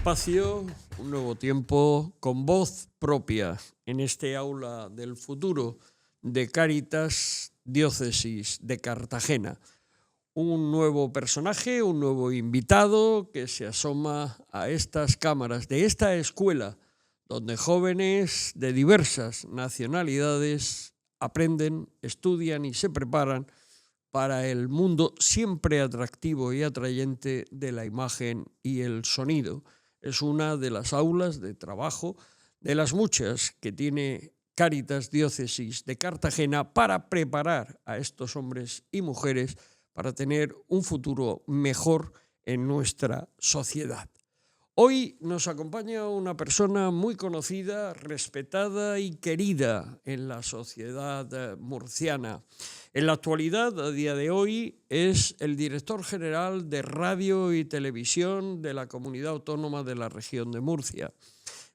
espacio, un nuevo tiempo con voz propia en este aula del futuro de Cáritas Diócesis de Cartagena. Un nuevo personaje, un nuevo invitado que se asoma a estas cámaras de esta escuela donde jóvenes de diversas nacionalidades aprenden, estudian y se preparan para el mundo siempre atractivo y atrayente de la imagen y el sonido. Es una de las aulas de trabajo, de las muchas que tiene Cáritas Diócesis de Cartagena para preparar a estos hombres y mujeres para tener un futuro mejor en nuestra sociedad. Hoy nos acompaña una persona muy conocida, respetada y querida en la sociedad murciana. En la actualidad, a día de hoy, es el director general de Radio y Televisión de la Comunidad Autónoma de la Región de Murcia.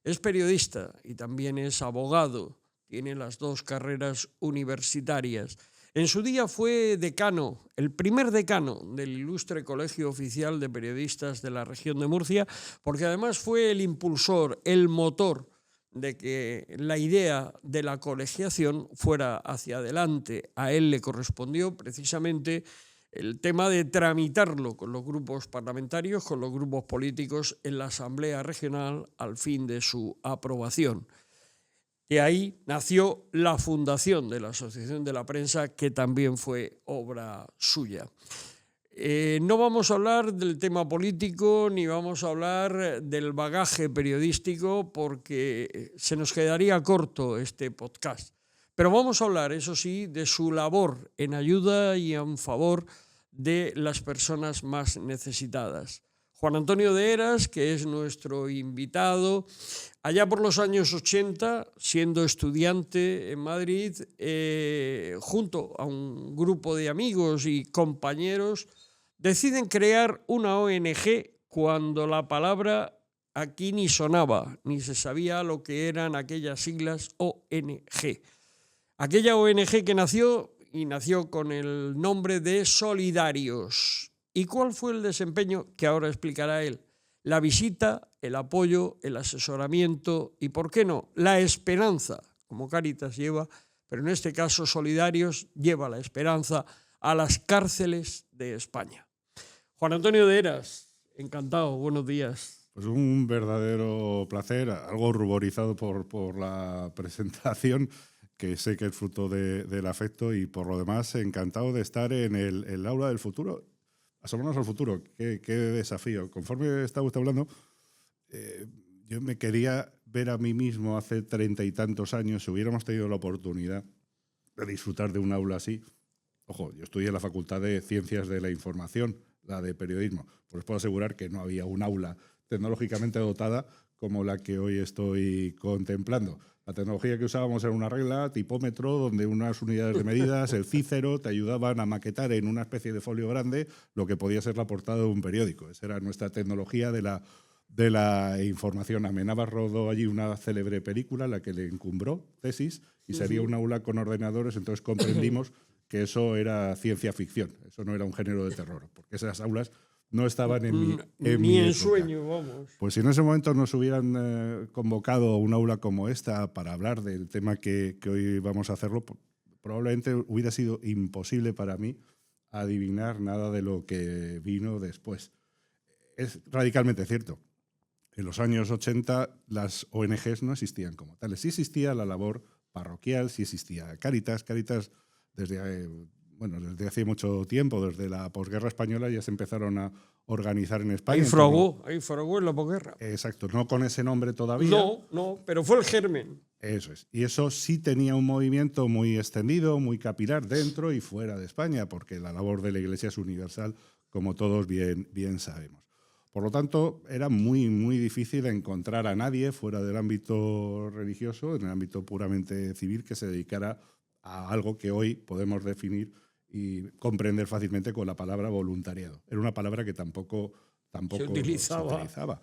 Es periodista y también es abogado. Tiene las dos carreras universitarias. En su día fue decano, el primer decano del ilustre Colegio Oficial de Periodistas de la Región de Murcia, porque además fue el impulsor, el motor de que la idea de la colegiación fuera hacia adelante. A él le correspondió precisamente el tema de tramitarlo con los grupos parlamentarios, con los grupos políticos en la Asamblea Regional al fin de su aprobación. De ahí nació la fundación de la Asociación de la Prensa, que también fue obra suya. No vamos a hablar del tema político ni vamos a hablar del bagaje periodístico porque se nos quedaría corto este podcast. Pero vamos a hablar, eso sí, de su labor en ayuda y en favor de las personas más necesitadas. Juan Antonio de Heras, que es nuestro invitado, allá por los años 80, siendo estudiante en Madrid, junto a un grupo de amigos y compañeros, deciden crear una ONG cuando la palabra aquí ni sonaba, ni se sabía lo que eran aquellas siglas ONG. Aquella ONG que nació con el nombre de Solidarios. ¿Y cuál fue el desempeño? Que ahora explicará él. La visita, el apoyo, el asesoramiento y, ¿por qué no?, la esperanza, como Cáritas lleva, pero en este caso Solidarios lleva la esperanza a las cárceles de España. Juan Antonio de Heras, encantado, buenos días. Pues un verdadero placer, algo ruborizado por la presentación, que sé que es fruto del afecto, y por lo demás encantado de estar en el aula del futuro. Asomarnos al futuro, qué desafío. Conforme estaba usted hablando, yo me quería ver a mí mismo hace 30 y tantos años, si hubiéramos tenido la oportunidad de disfrutar de un aula así. Ojo, yo estudié en la Facultad de Ciencias de la Información, la de Periodismo. Pues puedo asegurar que no había un aula tecnológicamente dotada como la que hoy estoy contemplando. La tecnología que usábamos era una regla, tipómetro, donde unas unidades de medidas, el cícero, te ayudaban a maquetar en una especie de folio grande lo que podía ser la portada de un periódico. Esa era nuestra tecnología de la información. Amenábar rodó allí una célebre película, la que le encumbró, Tesis, y sería un aula con ordenadores. Entonces comprendimos que eso era ciencia ficción, eso no era un género de terror, porque esas aulas no estaban en mi Ni en época. sueño, vamos. Pues si en ese momento nos hubieran convocado a un aula como esta para hablar del tema que hoy vamos a hacerlo, probablemente hubiera sido imposible para mí adivinar nada de lo que vino después. Es radicalmente cierto. En los años 80 las ONGs no existían como tales. Sí existía la labor parroquial, sí existía Cáritas. Cáritas desde hace mucho tiempo, desde la posguerra española, ya se empezaron a organizar en España. Ahí fragó en la posguerra. Exacto, no con ese nombre todavía. No, pero fue el germen. Eso es. Y eso sí tenía un movimiento muy extendido, muy capilar dentro y fuera de España, porque la labor de la Iglesia es universal, como todos bien sabemos. Por lo tanto, era muy, muy difícil encontrar a nadie fuera del ámbito religioso, en el ámbito puramente civil, que se dedicara a algo que hoy podemos definir y comprender fácilmente con la palabra voluntariado. Era una palabra que tampoco se utilizaba.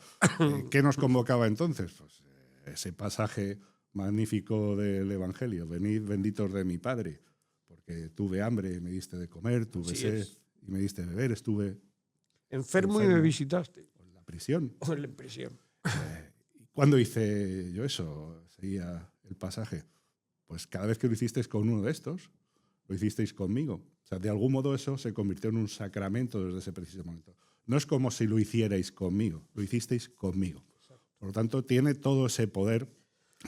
¿Qué nos convocaba entonces? Pues ese pasaje magnífico del Evangelio: venid benditos de mi Padre, porque tuve hambre y me diste de comer, tuve sed y me diste de beber, estuve enfermo y me visitaste. O en la prisión. ¿Cuándo hice yo eso? Seguía el pasaje. Pues cada vez que lo hicisteis con uno de estos, lo hicisteis conmigo. O sea, de algún modo eso se convirtió en un sacramento desde ese preciso momento. No es como si lo hicierais conmigo, lo hicisteis conmigo. Por lo tanto, tiene todo ese poder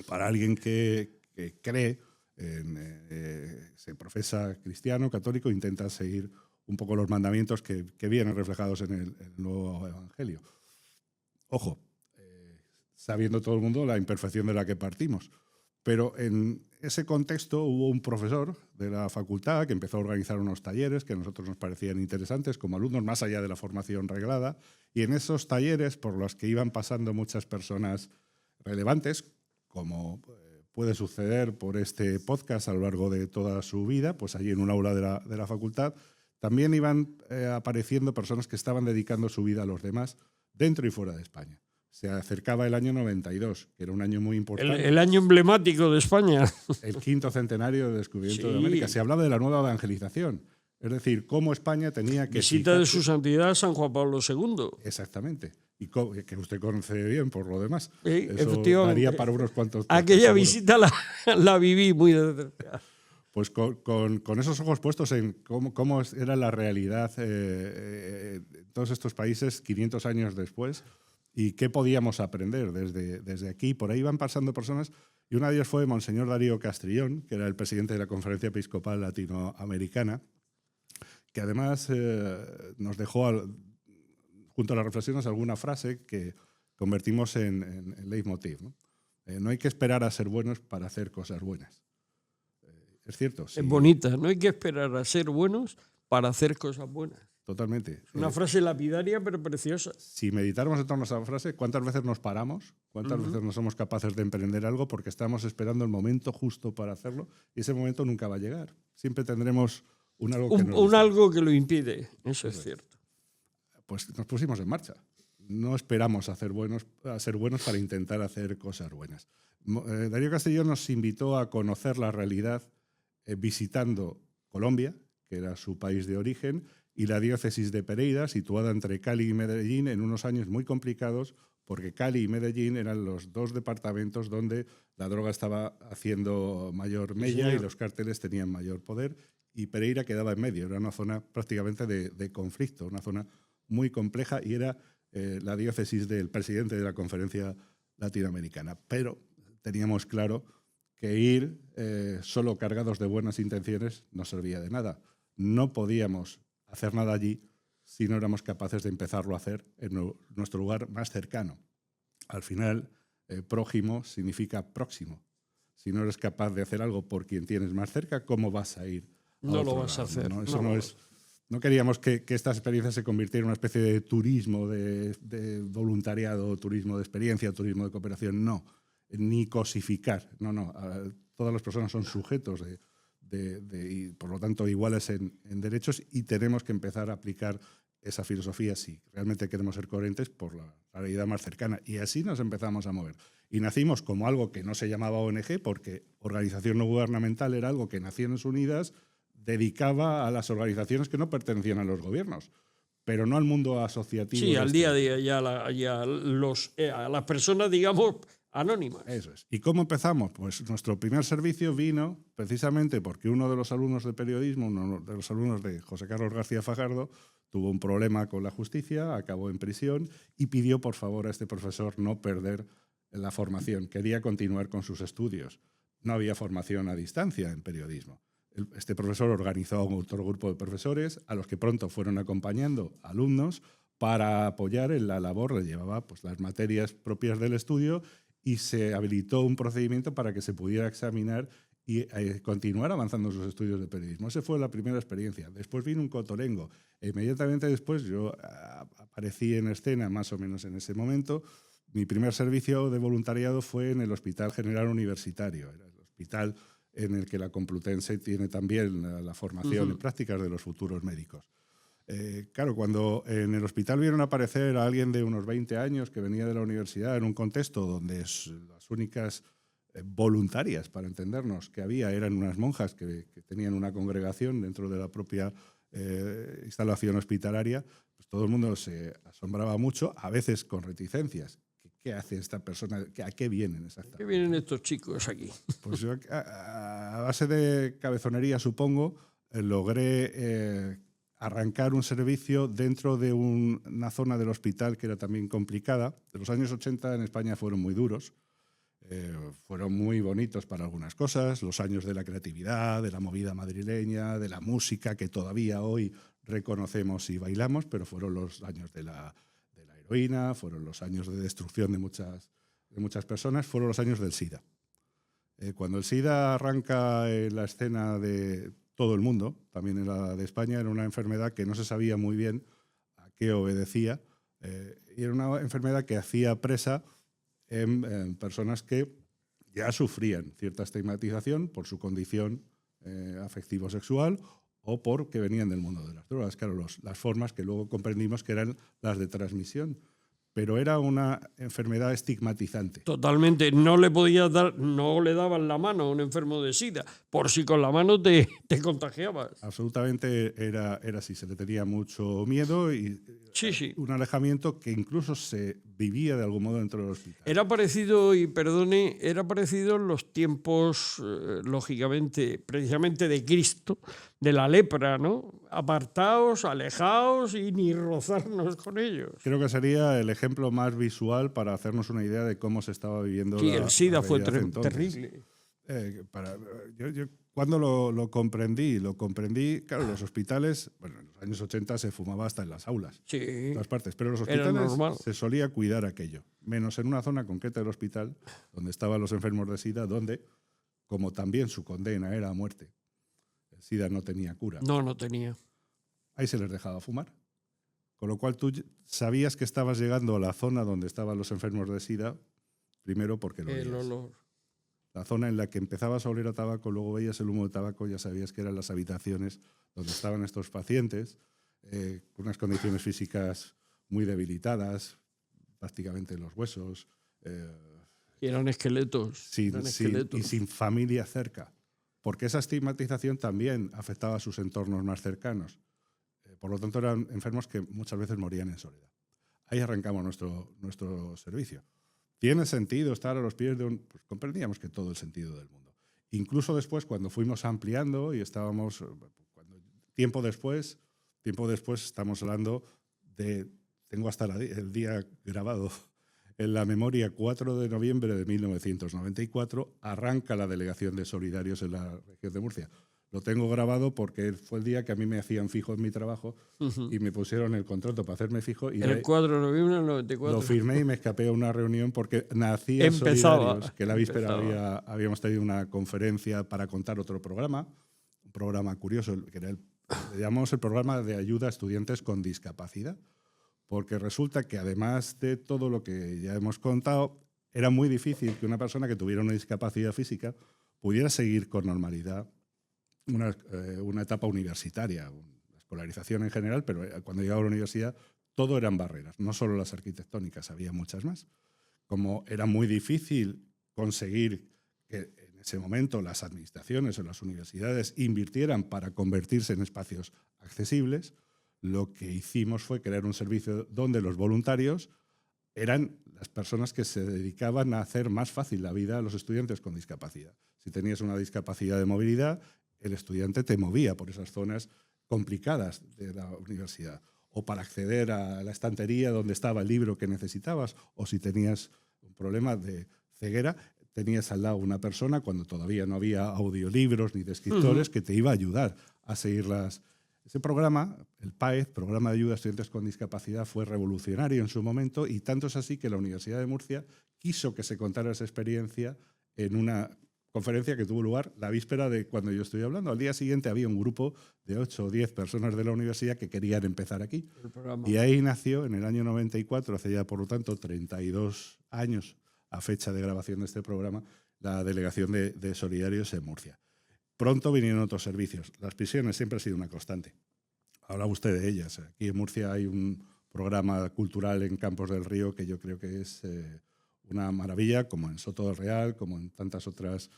para alguien que cree, se profesa cristiano, católico, intenta seguir un poco los mandamientos que vienen reflejados en el nuevo evangelio. Ojo, sabiendo todo el mundo la imperfección de la que partimos. Pero en ese contexto hubo un profesor de la facultad que empezó a organizar unos talleres que a nosotros nos parecían interesantes como alumnos, más allá de la formación reglada. Y en esos talleres, por los que iban pasando muchas personas relevantes, como puede suceder por este podcast a lo largo de toda su vida, pues allí en un aula de la facultad, también iban apareciendo personas que estaban dedicando su vida a los demás dentro y fuera de España. Se acercaba el año 92, que era un año muy importante. El año emblemático de España. El 5º centenario del descubrimiento de América. Se hablaba de la nueva evangelización. Es decir, cómo España tenía que... Visita de su santidad San Juan Pablo II. Exactamente. Y que usted conoce bien por lo demás. Eso efectivamente. daría para unos cuantos... Aquella visita la viví muy de cerca. Pues con esos ojos puestos en cómo era la realidad todos estos países 500 años después y qué podíamos aprender desde aquí. Por ahí van pasando personas y una de ellas fue Monseñor Darío Castrillón, que era el presidente de la Conferencia Episcopal Latinoamericana, que además nos dejó, junto a las reflexiones, alguna frase que convertimos en leitmotiv, ¿no? No hay que esperar a ser buenos para hacer cosas buenas. Es cierto. Sí. Es bonita. No hay que esperar a ser buenos para hacer cosas buenas. Totalmente. Una frase lapidaria, pero preciosa. Si meditáramos en torno a esa frase, ¿cuántas veces nos paramos? ¿Cuántas veces no somos capaces de emprender algo porque estamos esperando el momento justo para hacerlo? Y ese momento nunca va a llegar. Siempre tendremos algo que lo impide. Eso es cierto. Pues nos pusimos en marcha. No esperamos a ser buenos para intentar hacer cosas buenas. Darío Castrillón nos invitó a conocer la realidad visitando Colombia, que era su país de origen, y la diócesis de Pereira, situada entre Cali y Medellín, en unos años muy complicados, porque Cali y Medellín eran los dos departamentos donde la droga estaba haciendo mayor mella y los cárteles tenían mayor poder, y Pereira quedaba en medio, era una zona prácticamente de conflicto, una zona muy compleja, y era la diócesis del presidente de la Conferencia Latinoamericana. Pero teníamos claro que ir solo cargados de buenas intenciones no servía de nada. No podíamos hacer nada allí si no éramos capaces de empezarlo a hacer en nuestro lugar más cercano. Al final, prójimo significa próximo. Si no eres capaz de hacer algo por quien tienes más cerca, ¿cómo vas a ir? No lo vas a hacer. No, eso no es. No queríamos que esta experiencia se convirtiera en una especie de turismo, de voluntariado, turismo de experiencia, turismo de cooperación. No, ni cosificar. No. Todas las personas son sujetos y por lo tanto iguales en derechos, y tenemos que empezar a aplicar esa filosofía si realmente queremos ser coherentes por la realidad más cercana. Y así nos empezamos a mover. Y nacimos como algo que no se llamaba ONG, porque organización no gubernamental era algo que Naciones Unidas dedicaba a las organizaciones que no pertenecían a los gobiernos, pero no al mundo asociativo. Sí, al día a día, a las personas, digamos, anónimas. Eso es. ¿Y cómo empezamos? Pues nuestro primer servicio vino precisamente porque uno de los alumnos de periodismo, uno de los alumnos de José Carlos García Fajardo, tuvo un problema con la justicia, acabó en prisión y pidió por favor a este profesor no perder la formación. Quería continuar con sus estudios. No había formación a distancia en periodismo. Este profesor organizó otro grupo de profesores a los que pronto fueron acompañando alumnos para apoyar en la labor. Le llevaba pues, las materias propias del estudio y se habilitó un procedimiento para que se pudiera examinar y continuar avanzando en sus estudios de periodismo. Esa fue la primera experiencia. Después vino un cotolengo. Inmediatamente después yo aparecí en escena más o menos en ese momento. Mi primer servicio de voluntariado fue en el Hospital General Universitario. Era el hospital en el que la Complutense tiene también la formación en prácticas de los futuros médicos. Claro, cuando en el hospital vieron aparecer a alguien de unos 20 años que venía de la universidad en un contexto donde las únicas voluntarias, para entendernos, que había eran unas monjas que tenían una congregación dentro de la propia instalación hospitalaria, pues todo el mundo se asombraba mucho, a veces con reticencias. ¿qué hace esta persona? ¿A qué vienen exactamente? ¿Qué vienen estos chicos aquí? Pues yo, a base de cabezonería, supongo, logré arrancar un servicio dentro de una zona del hospital que era también complicada. De los años 80 en España fueron muy duros. Fueron muy bonitos para algunas cosas, los años de la creatividad, de la movida madrileña, de la música que todavía hoy reconocemos y bailamos, pero fueron los años de la heroína, fueron los años de destrucción de muchas personas, fueron los años del SIDA. Cuando el SIDA arranca en la escena de todo el mundo, también en la de España, era una enfermedad que no se sabía muy bien a qué obedecía, y era una enfermedad que hacía presa en personas que ya sufrían cierta estigmatización por su condición afectivo-sexual o porque venían del mundo de las drogas. Claro, las formas que luego comprendimos que eran las de transmisión, pero era una enfermedad estigmatizante. Totalmente, no le daban la mano a un enfermo de SIDA, por si con la mano te contagiabas. Absolutamente era así, se le tenía mucho miedo y sí. Un alejamiento que incluso se vivía de algún modo dentro del hospital. Era parecido, y perdone, era parecido en los tiempos, lógicamente, precisamente de Cristo, de la lepra, ¿no? Apartaos, alejaos y ni rozarnos con ellos. Creo que sería el ejemplo más visual para hacernos una idea de cómo se estaba viviendo el SIDA fue terrible. Yo cuando lo comprendí, claro, los hospitales, bueno, en los años 80 se fumaba hasta en las aulas, en todas partes, pero en los hospitales se solía cuidar aquello, menos en una zona concreta del hospital donde estaban los enfermos de SIDA, donde, como también su condena era a muerte, el SIDA no tenía cura. No tenía. Ahí se les dejaba fumar, con lo cual tú sabías que estabas llegando a la zona donde estaban los enfermos de SIDA, primero porque el olor. La zona en la que empezabas a oler a tabaco, luego veías el humo de tabaco, ya sabías que eran las habitaciones donde estaban estos pacientes, con unas condiciones físicas muy debilitadas, prácticamente los huesos. Y eran esqueletos. Y sin familia cerca, porque esa estigmatización también afectaba a sus entornos más cercanos. Por lo tanto, eran enfermos que muchas veces morían en soledad. Ahí arrancamos nuestro servicio. ¿Tiene sentido estar a los pies de un...? Pues comprendíamos que todo el sentido del mundo. Incluso después, cuando fuimos ampliando y estábamos... Tiempo después, estamos hablando de... Tengo hasta el día grabado en la memoria, 4 de noviembre de 1994, arranca la delegación de Solidarios en la región de Murcia. Lo tengo grabado porque fue el día que a mí me hacían fijo en mi trabajo y me pusieron el contrato para hacerme fijo. Y el 4 de noviembre del 94. Lo firmé y me escapé a una reunión porque nacía Solidarios, que la víspera habíamos tenido una conferencia para contar otro programa, un programa curioso, que era le llamamos el programa de ayuda a estudiantes con discapacidad, porque resulta que además de todo lo que ya hemos contado, era muy difícil que una persona que tuviera una discapacidad física pudiera seguir con normalidad una etapa universitaria, la escolarización en general, pero cuando llegaba a la universidad todo eran barreras, no solo las arquitectónicas, había muchas más. Como era muy difícil conseguir que en ese momento las administraciones o las universidades invirtieran para convertirse en espacios accesibles, lo que hicimos fue crear un servicio donde los voluntarios eran las personas que se dedicaban a hacer más fácil la vida a los estudiantes con discapacidad. Si tenías una discapacidad de movilidad, el estudiante te movía por esas zonas complicadas de la universidad, o para acceder a la estantería donde estaba el libro que necesitabas, o si tenías un problema de ceguera, tenías al lado una persona, cuando todavía no había audiolibros ni descriptores, que te iba a ayudar a seguirlas. Ese programa, el PAED, Programa de Ayuda a Estudiantes con Discapacidad, fue revolucionario en su momento, y tanto es así que la Universidad de Murcia quiso que se contara esa experiencia en una conferencia que tuvo lugar la víspera de cuando yo estoy hablando. Al día siguiente había un grupo de 8 o 10 personas de la universidad que querían empezar aquí. Y ahí nació, en el año 94, hace ya por lo tanto 32 años a fecha de grabación de este programa, la delegación de Solidarios en Murcia. Pronto vinieron otros servicios. Las prisiones siempre ha sido una constante. Habla usted de ellas. Aquí en Murcia hay un programa cultural en Campos del Río, que yo creo que es una maravilla, como en Soto del Real, como en tantas otras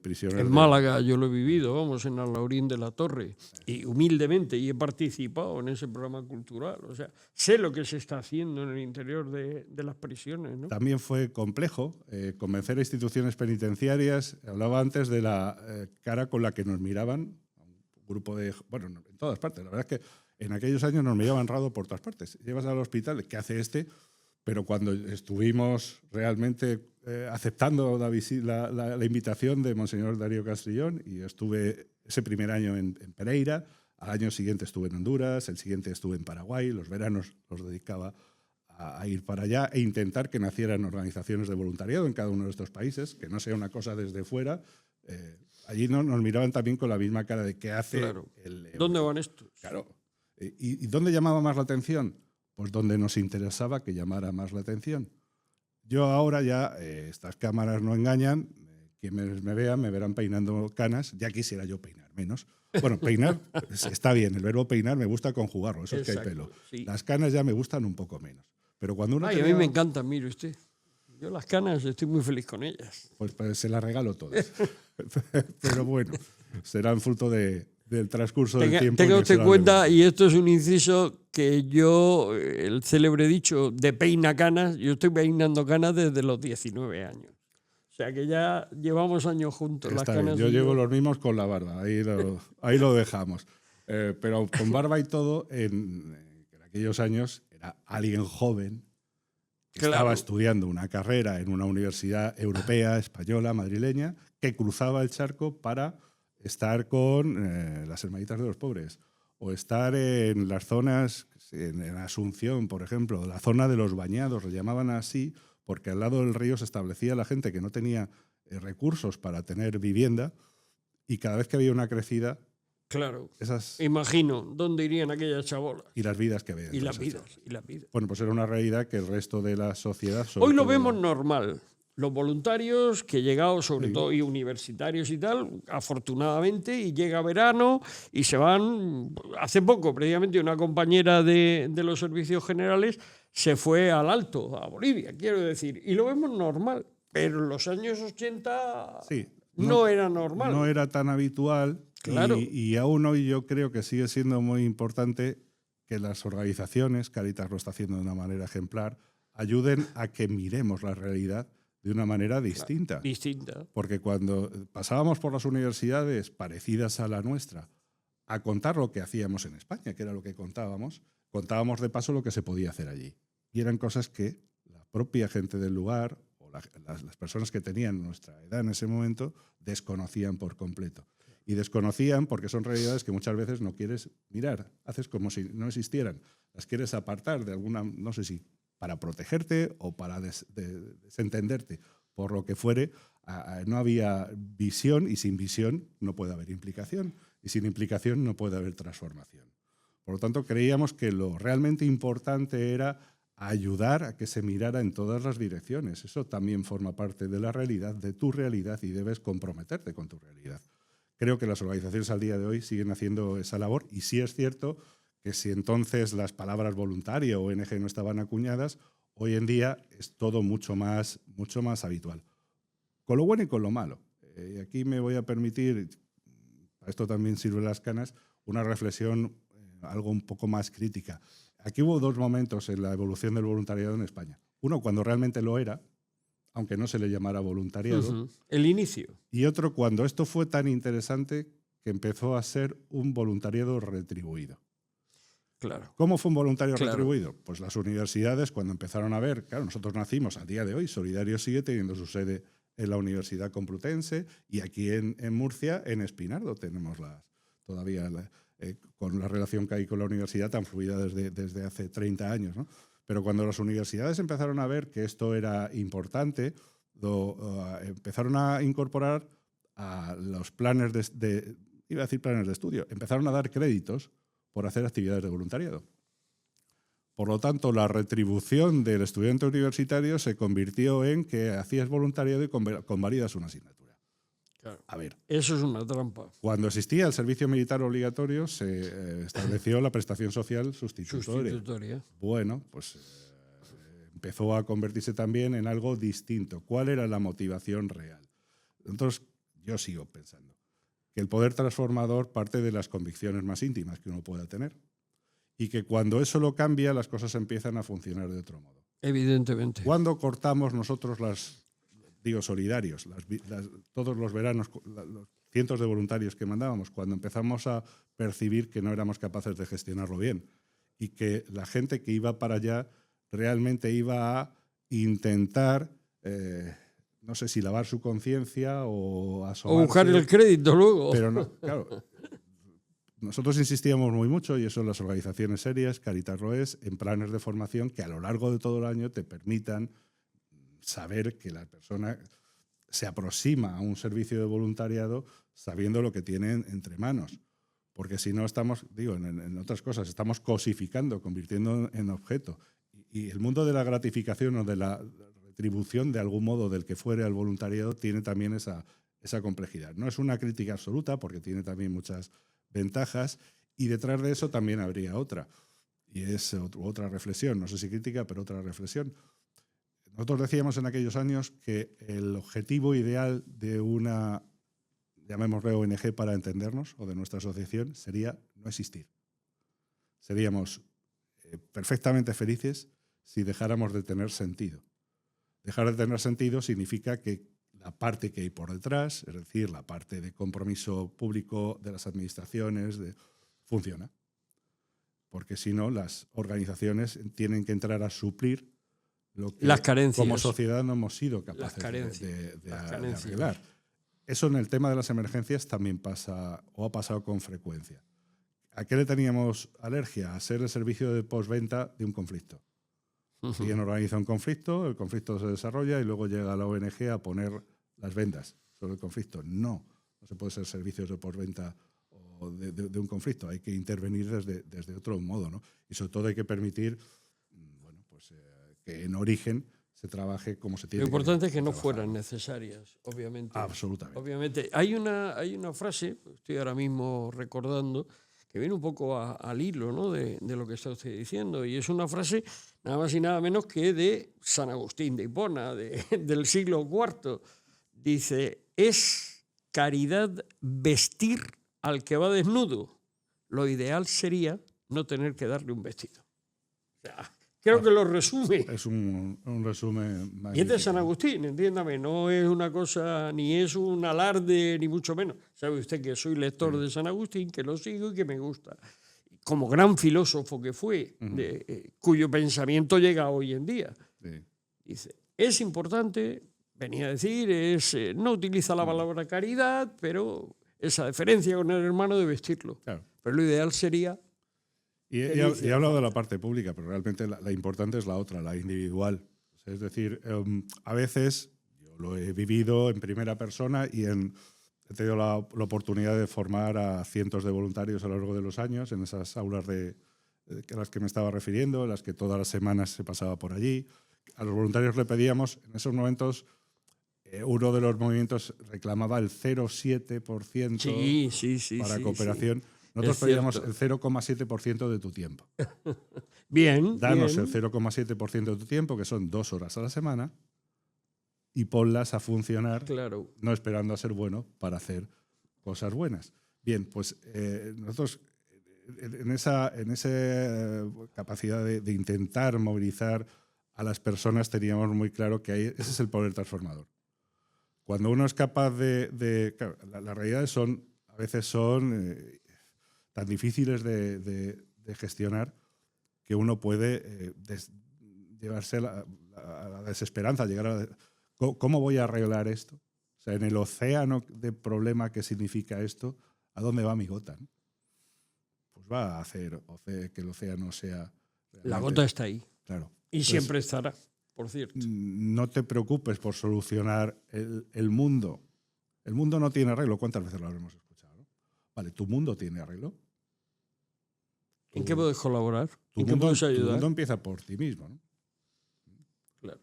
prisioneros. En Málaga yo lo he vivido, vamos, en Alhaurín de la Torre, y humildemente, y he participado en ese programa cultural. O sea, sé lo que se está haciendo en el interior de las prisiones, ¿no? También fue complejo convencer a instituciones penitenciarias. Hablaba antes de la cara con la que nos miraban un grupo de... Bueno, en todas partes. La verdad es que en aquellos años nos miraban raro por todas partes. Llevas al hospital, ¿qué hace este? Pero cuando estuvimos realmente aceptando la invitación de Monseñor Darío Castrillón, y estuve ese primer año en Pereira, al año siguiente estuve en Honduras, el siguiente estuve en Paraguay, los veranos los dedicaba a ir para allá e intentar que nacieran organizaciones de voluntariado en cada uno de estos países, que no sea una cosa desde fuera. Allí nos miraban también con la misma cara de qué hace. Claro. ¿Dónde van estos? Claro. ¿Y dónde llamaba más la atención? Pues donde nos interesaba que llamara más la atención. Yo ahora ya, estas cámaras no engañan, quien me vea me verán peinando canas, ya quisiera yo peinar menos. Bueno, peinar está bien, el verbo peinar me gusta conjugarlo, eso. Exacto, es que hay pelo. Sí. Las canas ya me gustan un poco menos. Pero cuando uno a mí me encantan, mire usted. Yo las canas estoy muy feliz con ellas. Pues se las regalo todas. Pero bueno, serán fruto del transcurso del tiempo. Tenga usted en cuenta, y esto es un inciso, que yo, el célebre dicho de peina canas, yo estoy peinando canas desde los 19 años. O sea que ya llevamos años juntos. Está las canas bien. Yo llevo los mismos con la barba, ahí lo dejamos. Pero con barba y todo, en aquellos años era alguien joven que estaba estudiando una carrera en una universidad europea, española, madrileña, que cruzaba el charco para estar con las Hermanitas de los Pobres, o estar en las zonas, en Asunción, por ejemplo, la zona de los Bañados, le llamaban así, porque al lado del río se establecía la gente que no tenía recursos para tener vivienda, y cada vez que había una crecida... Claro, imagino dónde irían aquellas chabolas. Y las vidas que había. Y las vidas. Bueno, pues era una realidad que el resto de la sociedad... Hoy lo vemos normal. Los voluntarios que llegados, sobre todo, y universitarios y tal, afortunadamente, y llega verano y se van. Hace poco, precisamente, una compañera de los servicios generales se fue al Alto, a Bolivia, quiero decir, y lo vemos normal. Pero en los años 80 no era normal. No era tan habitual. Claro. Y aún hoy yo creo que sigue siendo muy importante que las organizaciones, Cáritas lo está haciendo de una manera ejemplar, ayuden a que miremos la realidad de una manera distinta. Distinta. Porque cuando pasábamos por las universidades parecidas a la nuestra a contar lo que hacíamos en España, que era lo que contábamos de paso lo que se podía hacer allí. Y eran cosas que la propia gente del lugar o las personas que tenían nuestra edad en ese momento desconocían por completo. Y desconocían porque son realidades que muchas veces no quieres mirar, haces como si no existieran. Las quieres apartar de alguna, no sé si para protegerte o para desentenderte, por lo que fuere. No había visión, y sin visión no puede haber implicación, y sin implicación no puede haber transformación. Por lo tanto, creíamos que lo realmente importante era ayudar a que se mirara en todas las direcciones. Eso también forma parte de la realidad, de tu realidad, y debes comprometerte con tu realidad. Creo que las organizaciones al día de hoy siguen haciendo esa labor, y sí es cierto que si entonces las palabras voluntario o ONG no estaban acuñadas, hoy en día es todo mucho más habitual. Con lo bueno y con lo malo. Y aquí me voy a permitir, para esto también sirven las canas, una reflexión algo un poco más crítica. Aquí hubo dos momentos en la evolución del voluntariado en España. Uno, cuando realmente lo era, aunque no se le llamara voluntariado. El inicio. Y otro, cuando esto fue tan interesante que empezó a ser un voluntariado retribuido. Claro. ¿Cómo fue un voluntario retribuido? Pues las universidades, cuando empezaron a ver, claro, nosotros nacimos a día de hoy, Solidario sigue teniendo su sede en la Universidad Complutense, y aquí en Murcia, en Espinardo, tenemos todavía con la relación que hay con la universidad tan fluida desde hace 30 años, ¿no? Pero cuando las universidades empezaron a ver que esto era importante, empezaron a incorporar a los planes iba a decir planes de estudio, empezaron a dar créditos por hacer actividades de voluntariado. Por lo tanto, la retribución del estudiante universitario se convirtió en que hacías voluntariado y convalidas una asignatura. Claro. A ver. Eso es una trampa. Cuando existía el servicio militar obligatorio, se estableció la prestación social sustitutoria. Bueno, pues empezó a convertirse también en algo distinto. ¿Cuál era la motivación real? Entonces, yo sigo pensando, que el poder transformador parte de las convicciones más íntimas que uno pueda tener y que cuando eso lo cambia, las cosas empiezan a funcionar de otro modo. Evidentemente. Cuando cortamos nosotros solidarios, todos los veranos, los cientos de voluntarios que mandábamos, cuando empezamos a percibir que no éramos capaces de gestionarlo bien y que la gente que iba para allá realmente iba a intentar, no sé si lavar su conciencia o asomarse. O buscar el crédito luego. Pero no, claro. Nosotros insistíamos muy mucho, y eso en las organizaciones serias, Cáritas lo es, en planes de formación que a lo largo de todo el año te permitan saber que la persona se aproxima a un servicio de voluntariado sabiendo lo que tienen entre manos. Porque si no estamos, digo, en otras cosas, estamos cosificando, convirtiendo en objeto. Y el mundo de la gratificación o de la retribución, de algún modo, del que fuere al voluntariado, tiene también esa complejidad. No es una crítica absoluta, porque tiene también muchas ventajas, y detrás de eso también habría otra. Y es otra reflexión, no sé si crítica, pero otra reflexión. Nosotros decíamos en aquellos años que el objetivo ideal de una, llamémosle ONG para entendernos, o de nuestra asociación, sería no existir. Seríamos perfectamente felices si dejáramos de tener sentido. Dejar de tener sentido significa que la parte que hay por detrás, es decir, la parte de compromiso público de las administraciones, funciona. Porque si no, las organizaciones tienen que entrar a suplir lo que las carencias. Como sociedad no hemos sido capaces de arreglar. Eso en el tema de las emergencias también pasa, o ha pasado con frecuencia. ¿A qué le teníamos alergia? A ser el servicio de postventa de un conflicto. Alguien organiza un conflicto, el conflicto se desarrolla y luego llega la ONG a poner las vendas sobre el conflicto. No se puede ser servicios de postventa de un conflicto. Hay que intervenir desde otro modo, ¿no? Y sobre todo hay que permitir que en origen se trabaje como se tiene. Lo importante es que no fueran necesarias, obviamente. Absolutamente. Obviamente. Hay una frase, estoy ahora mismo recordando, que viene un poco al hilo, ¿no?, de lo que está usted diciendo, y es una frase nada más y nada menos que de San Agustín de Hipona, del siglo IV. Dice, es caridad vestir al que va desnudo. Lo ideal sería no tener que darle un vestido. O sea, creo que lo resume. Es un resumen magnífico. Y es de San Agustín, entiéndame, no es una cosa, ni es un alarde, ni mucho menos. Sabe usted que soy lector de San Agustín, que lo sigo y que me gusta. Como gran filósofo que fue, cuyo pensamiento llega hoy en día. Sí. Dice, es importante, venía a decir, no utiliza la palabra caridad, pero esa deferencia con el hermano de vestirlo. Claro. Pero lo ideal sería... Y he hablado de la parte pública, pero realmente la importante es la otra, la individual. Es decir, a veces, yo lo he vivido en primera persona y he tenido la oportunidad de formar a cientos de voluntarios a lo largo de los años en esas aulas a las que me estaba refiriendo, en las que todas las semanas se pasaba por allí. A los voluntarios le pedíamos, en esos momentos, uno de los movimientos reclamaba el 0,7% para cooperación. Sí. Nosotros pedíamos el 0,7% de tu tiempo. Bien. Danos el 0,7% de tu tiempo, que son 2 horas a la semana, y ponlas a funcionar, no esperando a ser bueno para hacer cosas buenas. Bien, pues nosotros en esa capacidad de intentar movilizar a las personas teníamos muy claro que ese es el poder transformador. Cuando uno es capaz claro, las realidades a veces son tan difíciles de gestionar que uno puede llevarse a la desesperanza, llegar a ¿cómo voy a arreglar esto? O sea, en el océano de problema que significa esto, ¿a dónde va mi gota? ¿No? Pues va a hacer que el océano sea... La gota está ahí. Claro. Y entonces, siempre estará, por cierto. No te preocupes por solucionar el mundo. El mundo no tiene arreglo. ¿Cuántas veces lo habremos escuchado? ¿No? Vale, ¿tu mundo tiene arreglo? ¿En qué puedes colaborar? ¿En qué puedes ayudar? Tu mundo empieza por ti mismo, ¿no? Claro.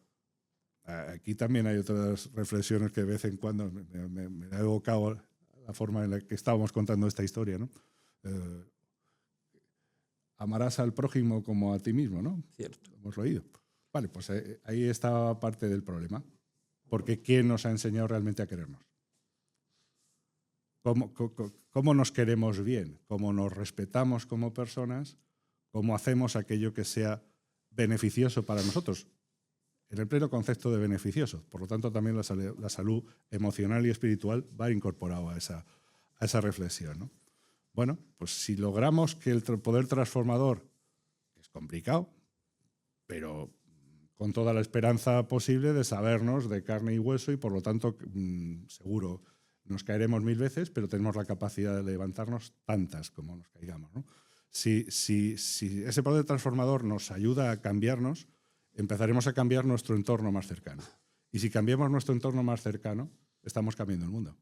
Aquí también hay otras reflexiones que de vez en cuando me ha evocado la forma en la que estábamos contando esta historia, ¿no? Amarás al prójimo como a ti mismo, ¿no? Cierto. Hemos oído. Vale, pues ahí está parte del problema. Porque ¿quién nos ha enseñado realmente a querernos? cómo nos queremos bien, cómo nos respetamos como personas, cómo hacemos aquello que sea beneficioso para nosotros, en el pleno concepto de beneficioso. Por lo tanto, también la salud emocional y espiritual va incorporado a esa reflexión, ¿no? Bueno, pues si logramos que el poder transformador, que es complicado, pero con toda la esperanza posible de sabernos de carne y hueso y por lo tanto seguro nos caeremos 1000 veces, pero tenemos la capacidad de levantarnos tantas como nos caigamos, ¿no? Si ese poder transformador nos ayuda a cambiarnos, empezaremos a cambiar nuestro entorno más cercano. Y si cambiamos nuestro entorno más cercano, estamos cambiando el mundo.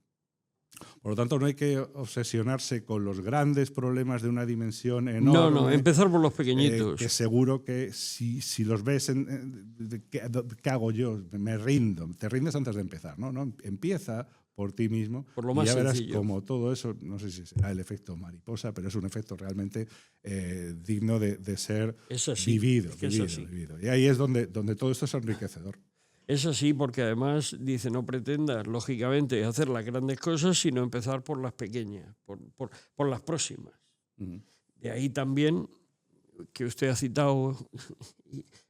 Por lo tanto, no hay que obsesionarse con los grandes problemas de una dimensión enorme. No, empezar por los pequeñitos. Que seguro que si los ves, ¿qué hago yo? Me rindo. Te rindes antes de empezar, ¿no? Empieza por ti mismo por lo más y ya verás sencillo. como todo eso, no sé si será el efecto mariposa, pero es un efecto realmente digno de ser vivido. Y ahí es donde todo esto es enriquecedor. Es así porque además, dice, no pretendas, lógicamente, hacer las grandes cosas, sino empezar por las pequeñas, por las próximas. Uh-huh. De ahí también, que usted ha citado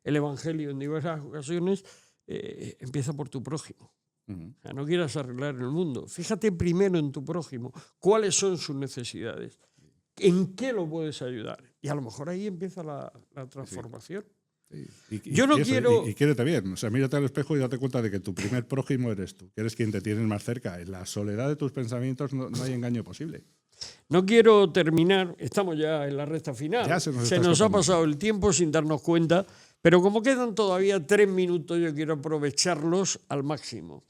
el Evangelio en diversas ocasiones, empieza por tu prójimo. Uh-huh. O sea, no quieras arreglar el mundo. Fíjate primero en tu prójimo, cuáles son sus necesidades, en qué lo puedes ayudar. Y a lo mejor ahí empieza la transformación. Sí. Yo no quiero... Y quiérete bien, o sea, mírate al espejo y date cuenta de que tu primer prójimo eres tú, que eres quien te tienes más cerca. En la soledad de tus pensamientos no hay engaño posible. No quiero terminar, estamos ya en la recta final. Ya se nos ha pasado el tiempo sin darnos cuenta, pero como quedan todavía 3 minutos, yo quiero aprovecharlos al máximo.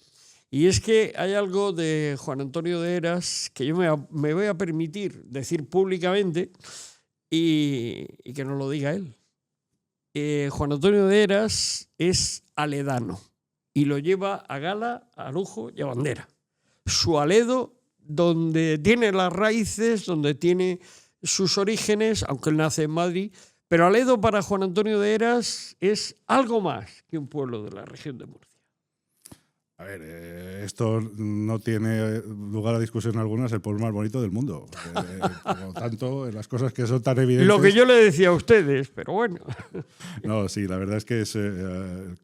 Y es que hay algo de Juan Antonio de Heras que yo me voy a permitir decir públicamente y que nos lo diga él. Juan Antonio de Heras es aledano y lo lleva a gala, a lujo y a bandera. Su Aledo, donde tiene las raíces, donde tiene sus orígenes, aunque él nace en Madrid, pero Aledo para Juan Antonio de Heras es algo más que un pueblo de la región de Murcia. A ver, esto no tiene lugar a discusión alguna, es el pueblo más bonito del mundo. Por lo tanto, las cosas que son tan evidentes... Lo que yo le decía a ustedes, pero bueno. No, sí, la verdad es que Sierra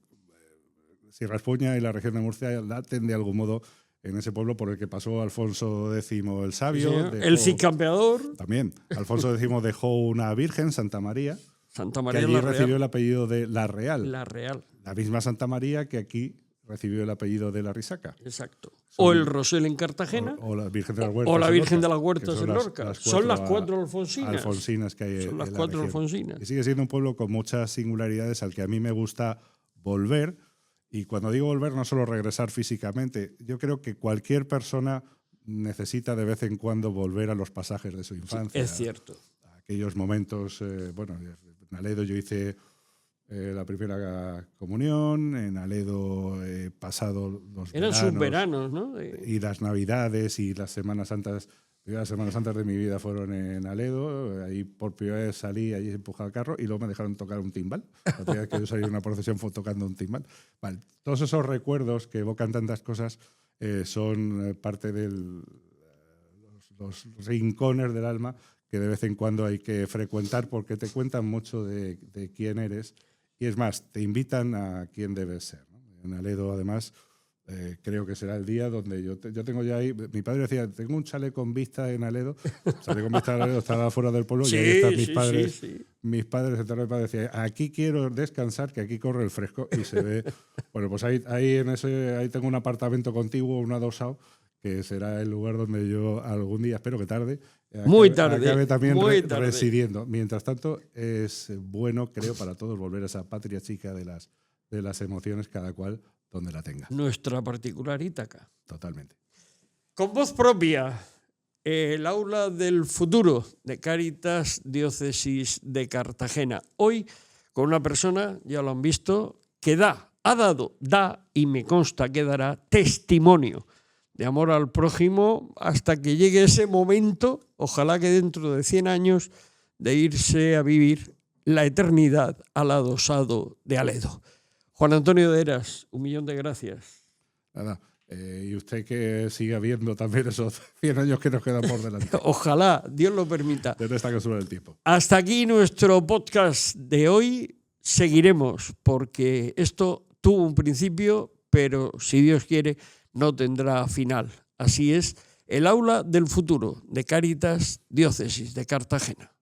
Espuña y la región de Murcia laten de algún modo en ese pueblo por el que pasó Alfonso X el Sabio. Sí, el Cid Campeador. También. Alfonso X dejó una virgen, Santa María, Santa María que allí la recibió Real. el apellido de La Real. La Real. La misma Santa María que aquí recibió el apellido de La Risaca. Exacto. O el Rosel en Cartagena. O la Virgen de las Huertas. O la Virgen de las Huertas en Lorca. Son las 4 alfonsinas que hay Son las en 4 la alfonsinas. Y sigue siendo un pueblo con muchas singularidades al que a mí me gusta volver. Y cuando digo volver, no solo regresar físicamente. Yo creo que cualquier persona necesita de vez en cuando volver a los pasajes de su infancia. Es cierto. A aquellos momentos, bueno, en Aledo yo hice la primera comunión, en Aledo he pasado los Eran veranos, sus veranos, ¿no? Y las Navidades y las Semanas Santas. Las Semanas Santas de mi vida fueron en Aledo. Ahí por primera vez salí, allí empujaba el carro y luego me dejaron tocar un timbal. La primera vez que yo salí en una procesión fue tocando un timbal. Vale. Todos esos recuerdos que evocan tantas cosas son parte de los rincones del alma que de vez en cuando hay que frecuentar porque te cuentan mucho de quién eres. Y es más, te invitan a quién debes ser, ¿no? En Aledo, además, creo que será el día donde yo tengo ya ahí... Mi padre decía, tengo un chalet con vista en Aledo. El chalet con vista en Aledo estaba fuera del pueblo y ahí están mis padres. Sí. Mis padres, entonces mi padre decía, aquí quiero descansar, que aquí corre el fresco. Y se ve... Bueno, pues ahí tengo un apartamento contiguo, un adosado, que será el lugar donde yo algún día, espero que tarde, acabe también residiendo. Mientras tanto, es bueno, creo, para todos volver a esa patria chica de las emociones, cada cual donde la tenga. Nuestra particular Ítaca. Totalmente. Con voz propia, el aula del futuro de Cáritas Diócesis de Cartagena. Hoy con una persona, ya lo han visto, que da y me consta que dará testimonio de amor al prójimo hasta que llegue ese momento, ojalá que dentro de 100 años, de irse a vivir la eternidad al adosado de Aledo. Juan Antonio de Heras, 1.000.000 de gracias. Nada, Y usted que siga viendo también esos 100 años que nos quedan por delante. Ojalá, Dios lo permita. Desde esta cápsula del tiempo. Hasta aquí nuestro podcast de hoy. Seguiremos porque esto tuvo un principio, pero si Dios quiere no tendrá final. Así es, el aula del futuro de Cáritas Diócesis de Cartagena.